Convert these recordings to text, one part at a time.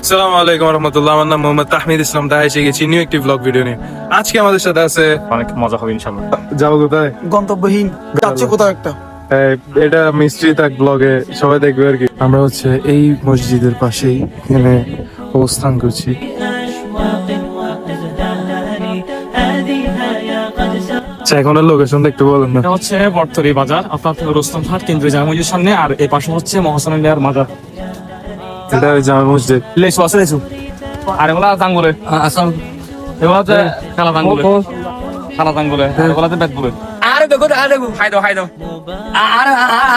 আসসালামু আলাইকুম রহমতুল্লাহ। আমার নাম মোহাম্মদ তাহমিদ ইসলাম। তাই এসে গেছি নিউ একটি ব্লগ ভিডিও নিয়ে। আজকে আমাদের সাথে আছে, অনেক মজা হবে ইনশাল্লাহ। যাবো কোথায়? গন্তব্যহীন যাচ্ছে কোথাও একটা। এটা মিস্ট্রি তাক ব্লগে সবাই দেখবে আর কি। আমরা হচ্ছে এই মসজিদের পাশেই এখানে অবস্থান করছি। আচ্ছা, এখনের লোকেশন একটু বলেন না। এটা হচ্ছে বটতলী বাজার, আপনার রোস্তম হাট কেন্দ্রীয় জামা মসজিদের সামনে, আর এই পাশে হচ্ছে মহসিন মিয়ার মাজার। এটা জামা মসজিদ। লেসু আছে লেসু, আর এগুলা জাঙ্গুলে আসাম, এগুলা হচ্ছে খালা জাঙ্গুলে, খালা জাঙ্গুলে, এগুলা হচ্ছে বেদপুরে। আরে দেখো দেখো খাই দাও খাই দাও।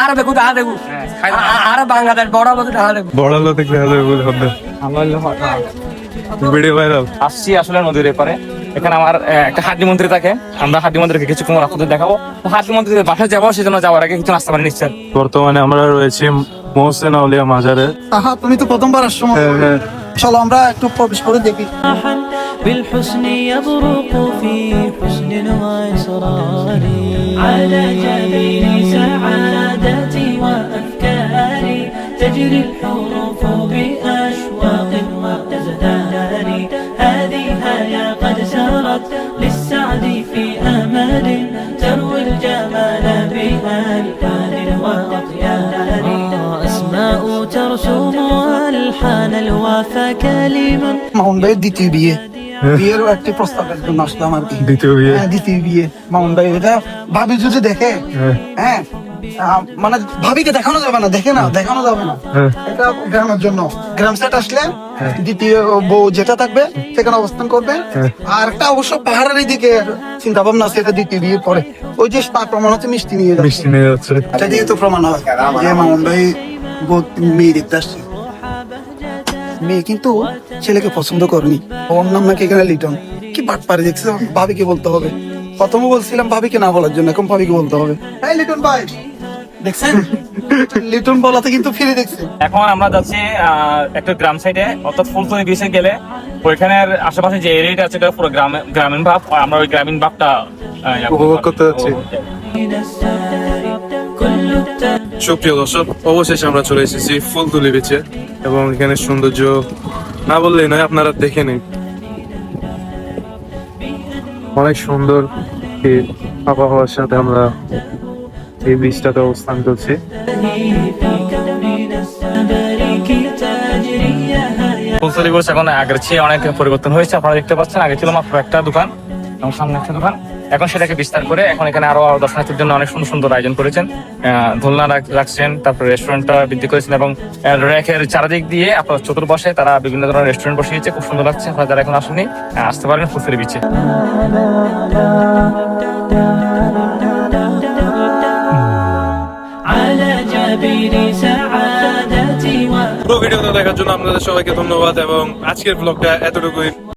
আরে দেখো দেখো খাই দাও। আরে বাংলাদেশ বড় বড় দেখো। বড় লোক দেখলে বলে হবে ভিডিও ভাইরাল। আসছি আসলে নদীর এপারে। এখানে আমার একটা হাড্ডি মন্ত্রী থাকে, আমরা হাড্ডি মন্ত্রীকে কিছু কুমার আপনাদের দেখাবো। হাড্ডি মন্ত্রীদের বাসায় যাবো, সেজন্য যাওয়ার আগে কিছু নাস্তা পানি নিচ্ছেন। বর্তমানে আমরা রয়েছি মোহসেন আউলিয়া মাজারে। আহা, তুমি তো প্রথমবার আসছো। চলো আমরা একটু প্রবেশ করে দেখি। بالحسن يبرق في حسن وإصرار على جبين سعادتي وأفكاري تجري الحروف بأشواق وأزدار هذه هيا قد سرت للسعد في أمل تروي الجمال بألحان وأطيار أسماء ترسم ألحان الوفا كلمة মামুন ভাইয়ের দ্বিতীয় বিয়ে, বিয়ের একটা প্রস্তাবের জন্য আসলাম আর কি। দ্বিতীয় বিয়ে? হ্যাঁ, দ্বিতীয় বিয়ে। মামুন ভাই এটা ভাবি যদি দেখে, হ্যাঁ মানে ভাবিকে দেখানো যাবে না, দেখে না দেখানো যাবে না। এটা গ্রামের জন্য, গ্রাম সেট আসলে দ্বিতীয় বউ যেটা থাকবে সেখানে অবস্থান করবে। আর একটা অবশ্য পাহাড়ের দিকে চিন্তা ভাবনা আছে, এটা দ্বিতীয় বিয়ে পরে ওই যে তার প্রমাণ হচ্ছে মিষ্টি নিয়ে যাচ্ছে। মিষ্টি নিয়ে যাচ্ছে। এটা দিয়ে তো প্রমাণ হয় যে মামুন ভাই মেয়ে দেখতে আসছে। মেয়ে কিন্তু ছেলেকে পছন্দ করেনি। ওর নাম নাকি এখানে লিটন। কি বাট পারে দেখছে, ভাবিকে বলতে হবে। প্রথমে বলছিলাম ভাবিকে না বলার জন্য, এখন ভাবিকে বলতে হবে। এই লিটন ভাই, দেখছেন লিটন বলাতে কিন্তু ফিরে দেখছে। এখন আমরা যাচ্ছি একটা গ্রাম সাইডে, অর্থাৎ ফুলতলি বিচে গেলে ওইখানের আশেপাশে যে এরিয়াটা আছে এটা পুরো গ্রামীণ ভাব। আমরা ওই গ্রামীণ ভাবটা উপভোগ করতে যাচ্ছি। সুপ্রিয় দর্শক, অবশেষে আমরা চলে এসেছি ফুলতলি বিচে এবং এখানে সৌন্দর্য না বললেই নয়, আপনারা দেখে নিন। অনেক সুন্দর আবহাওয়ার সাথে আমরা এই বিচটাতে অবস্থান করছি। ফুলতলি বিচ এখন আগের চেয়ে অনেক পরিবর্তন হয়েছে। আপনারা দেখতে পাচ্ছেন, আগে ছিল মাত্র একটা দোকান এবং সামনে একটা দোকান, এখন সেটাকে বিস্তার করে এখন এখানে আরো দর্শনার্থীর জন্য অনেক সুন্দর সুন্দর আয়োজন করেছেন। দোলনা রাখছেন, তারপরে রেস্টুরেন্টটা বৃদ্ধি করেছেন এবং রেখের চারিদিক দিয়ে আপনার চতুর্পাশে তারা বিভিন্ন ধরনের রেস্টুরেন্ট বসিয়েছে, খুব সুন্দর লাগছে। আপনারা যারা এখন আসেননি আসতে পারেন ফুলতলি বিচে। على جبين سعادتي পুরো ভিডিওটা দেখার জন্য আপনাদের সবাইকে ধন্যবাদ এবং আজকের ব্লগটা এতটুকুই।